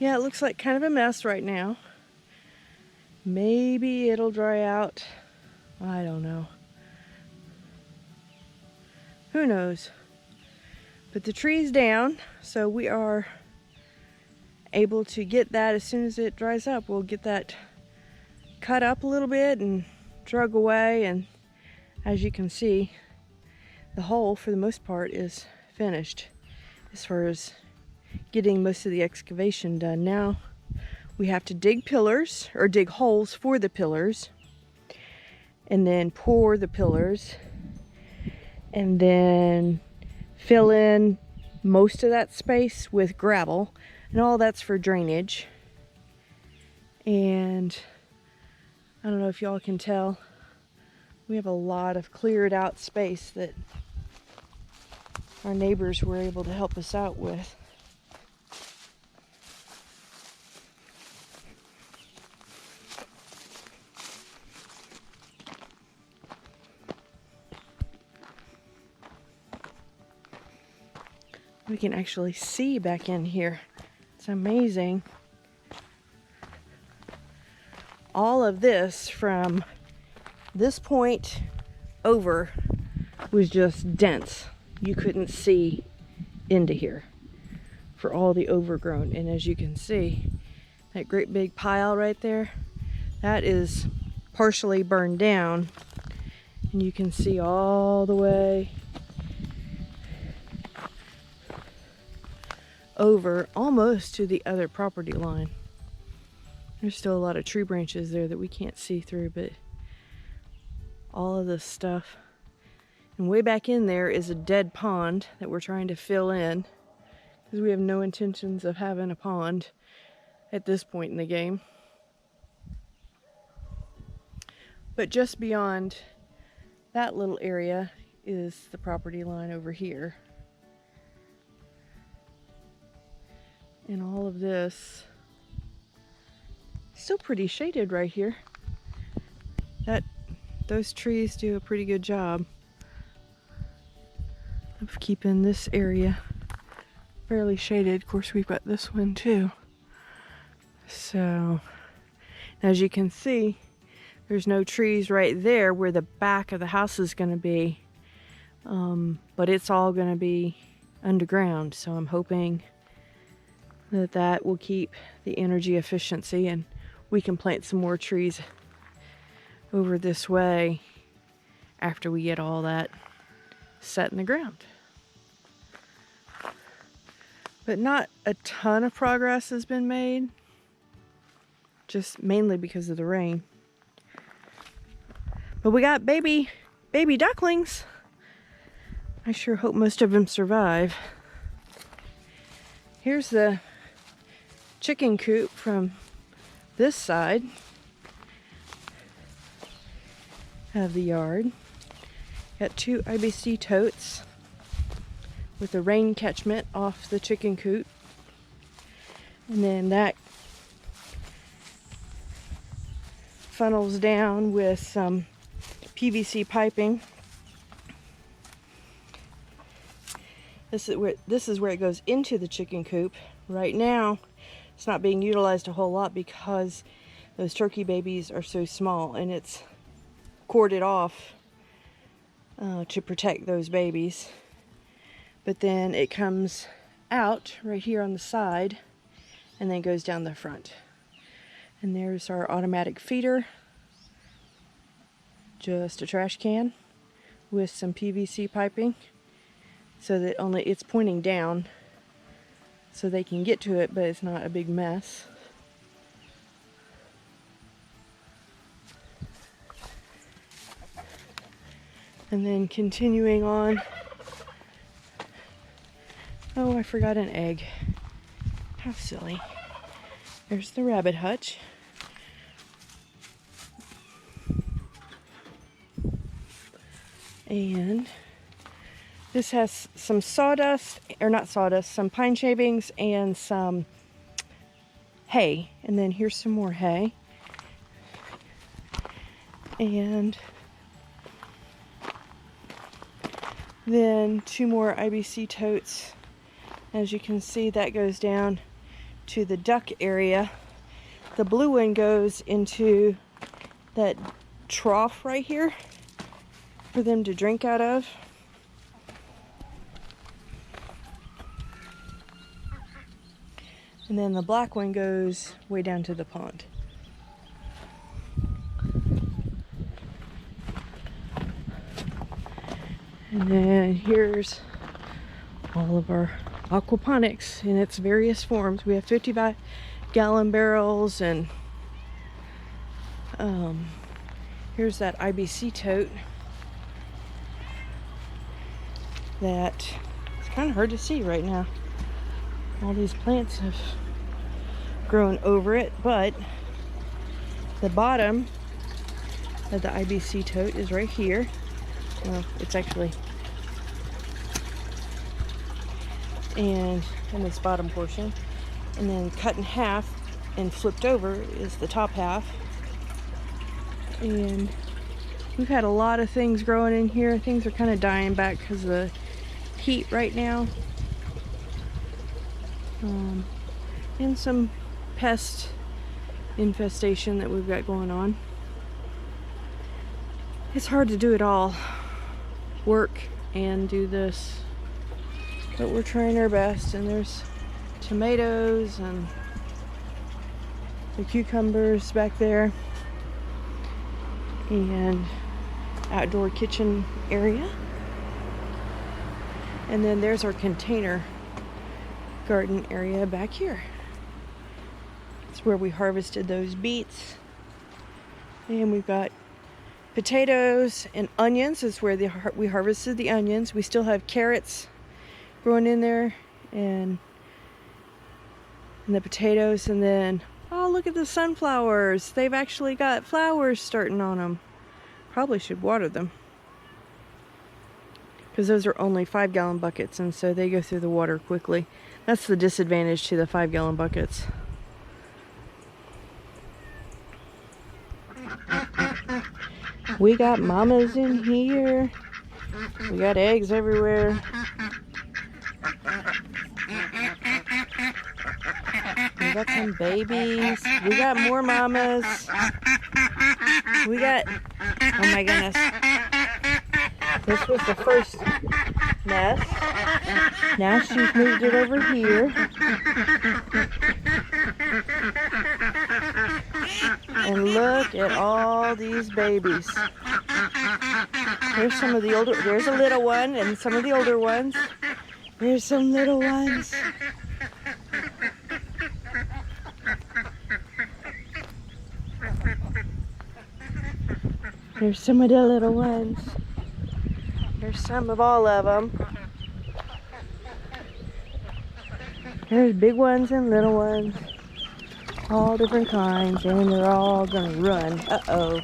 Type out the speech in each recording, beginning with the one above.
Yeah, it looks like kind of a mess right now. Maybe it'll dry out. I don't know. Who knows? But the tree's down, so we are able to get that as soon as it dries up. We'll get that cut up a little bit and drug away, and as you can see, the hole for the most part is finished as far as getting most of the excavation done. Now we have to dig pillars, or dig holes for the pillars, and then pour the pillars, and then fill in most of that space with gravel, and all that's for drainage. And I don't know if y'all can tell, we have a lot of cleared out space that our neighbors were able to help us out with. We can actually see back in here. It's amazing. All of this from this point over was just dense. You couldn't see into here for all the overgrown. And as you can see, that great big pile right there, that is partially burned down. And you can see all the way over almost to the other property line. There's still a lot of tree branches there that we can't see through, but all of this stuff. And way back in there is a dead pond that we're trying to fill in, because we have no intentions of having a pond at this point in the game. But just beyond that little area is the property line over here. And all of this still pretty shaded right here. Those trees do a pretty good job of keeping this area fairly shaded. Of course, we've got this one too. So, as you can see, there's no trees right there where the back of the house is going to be, but it's all going to be underground. So I'm hoping that will keep the energy efficiency, and we can plant some more trees over this way after we get all that set in the ground. But not a ton of progress has been made, just mainly because of the rain. But we got baby ducklings. I sure hope most of them survive. Here's the chicken coop from this side of the yard. Got 2 IBC totes with a rain catchment off the chicken coop, and then that funnels down with some PVC piping. This is where it goes into the chicken coop. Right now it's not being utilized a whole lot because those turkey babies are so small, and it's corded off to protect those babies. But then it comes out right here on the side and then goes down the front. And there's our automatic feeder. Just a trash can with some PVC piping so that only it's pointing down so they can get to it, but it's not a big mess. And then continuing on. Oh, I forgot an egg. How silly. There's the rabbit hutch. And this has some sawdust, or not sawdust, some pine shavings and some hay. And then here's some more hay. And then 2 more IBC totes. As you can see, that goes down to the duck area. The blue one goes into that trough right here for them to drink out of. And then the black one goes way down to the pond. And then here's all of our aquaponics in its various forms. We have 55-gallon barrels, and here's that IBC tote that it's kind of hard to see right now. All these plants have grown over it, but the bottom of the IBC tote is right here. Well, it's actually in this bottom portion, and then cut in half and flipped over is the top half. And we've had a lot of things growing in here. Things are kind of dying back because of the heat right now. And some pest infestation that we've got going on. It's hard to do it all, work and do this, but we're trying our best. And there's tomatoes and the cucumbers back there, and outdoor kitchen area. And then there's our container garden area back here. It's where we harvested those beets. And we've got potatoes and onions. That's where we harvested the onions. We still have carrots growing in there, and the potatoes. And then, oh, look at the sunflowers. They've actually got flowers starting on them. Probably should water them, because those are only 5-gallon buckets, and so they go through the water quickly. That's the disadvantage to the 5-gallon buckets. We got mamas in here. We got eggs everywhere. We got some babies. We got more mamas. We got, oh my goodness. This was the first nest. Now she's moved it over here. And look at all these babies. There's some of the older, there's a little one and some of the older ones. There's some little ones. There's some of the little ones. There's some of all of them. There's big ones and little ones. All different kinds, and they're all gonna run. Uh-oh.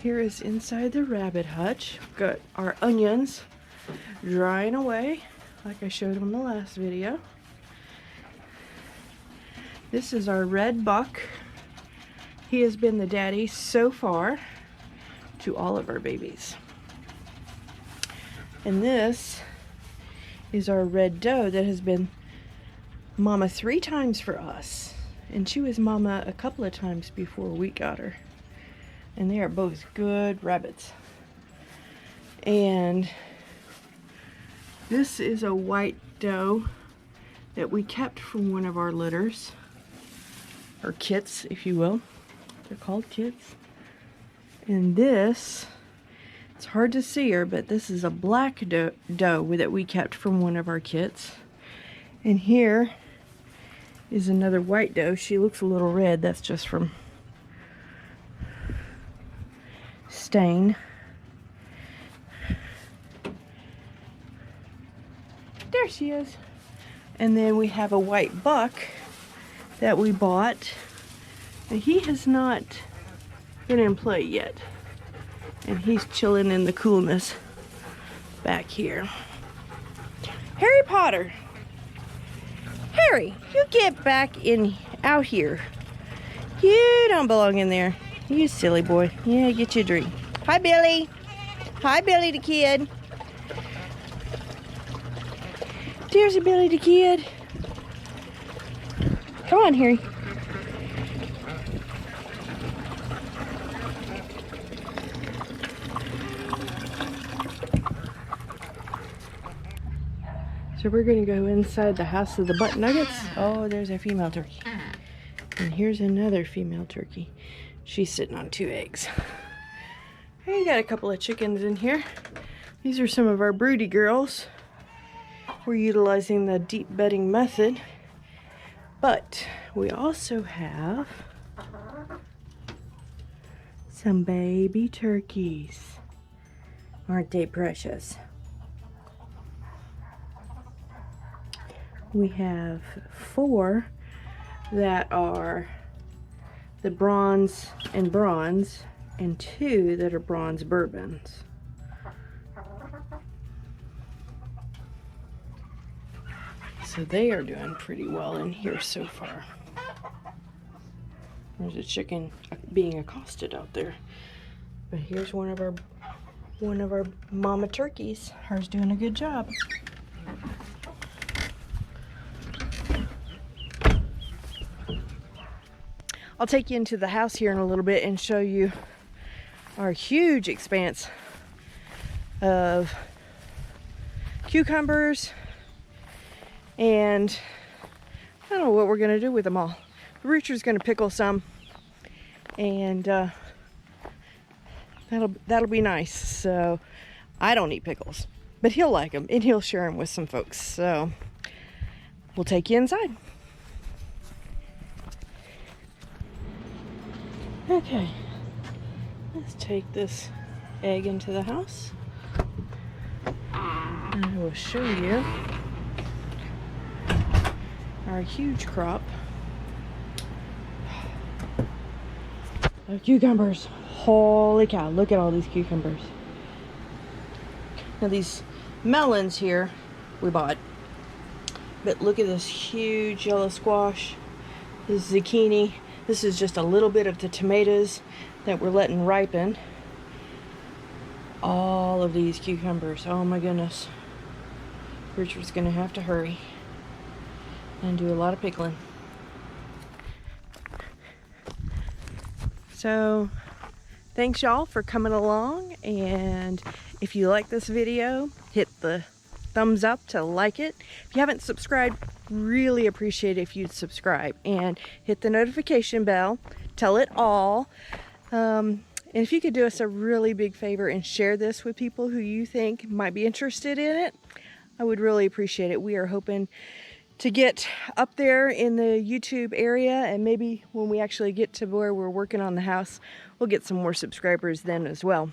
Here is inside the rabbit hutch. We've got our onions drying away, like I showed on the last video. This is our red buck. He has been the daddy so far to all of our babies. And this is our red doe that has been mama 3 times for us. And she was mama a couple of times before we got her. And they are both good rabbits. And this is a white doe that we kept from one of our litters. Or kits, if you will. They're called kits. And this, it's hard to see her, but this is a black doe that we kept from one of our kits. And here is another white doe. She looks a little red. That's just from stain. There she is. And then we have a white buck that we bought. But he has not been in play yet. And he's chilling in the coolness back here. Harry Potter. Harry, you get back in out here. You don't belong in there. You silly boy. Yeah, get you a drink. Hi, Billy. Hi, Billy the kid. There's a Billy the kid. Come on, Harry. So we're gonna go inside the house of the butt nuggets. Oh, there's a female turkey. And here's another female turkey. She's sitting on 2 eggs. I got a couple of chickens in here. These are some of our broody girls. We're utilizing the deep bedding method. But we also have some baby turkeys. Aren't they precious? We have 4 that are the bronze and 2 that are bronze bourbons. So they are doing pretty well in here so far. There's a chicken being accosted out there. But here's one of our mama turkeys. Hers doing a good job. I'll take you into the house here in a little bit and show you our huge expanse of cucumbers, and I don't know what we're gonna do with them all. Richard's gonna pickle some, and that'll be nice. So I don't eat pickles, but he'll like them and he'll share them with some folks. So we'll take you inside. Okay, let's take this egg into the house, and I will show you our huge crop of cucumbers. Holy cow, look at all these cucumbers. Now these melons here we bought, but look at this huge yellow squash, this zucchini. This is just a little bit of the tomatoes that we're letting ripen. All of these cucumbers, oh my goodness. Richard's gonna have to hurry and do a lot of pickling. So thanks y'all for coming along, and if you like this video, hit the thumbs up to like it. If you haven't subscribed, really appreciate it if you'd subscribe and hit the notification bell. Tell it all. And if you could do us a really big favor and share this with people who you think might be interested in it, I would really appreciate it. We are hoping to get up there in the YouTube area, and maybe when we actually get to where we're working on the house, we'll get some more subscribers then as well.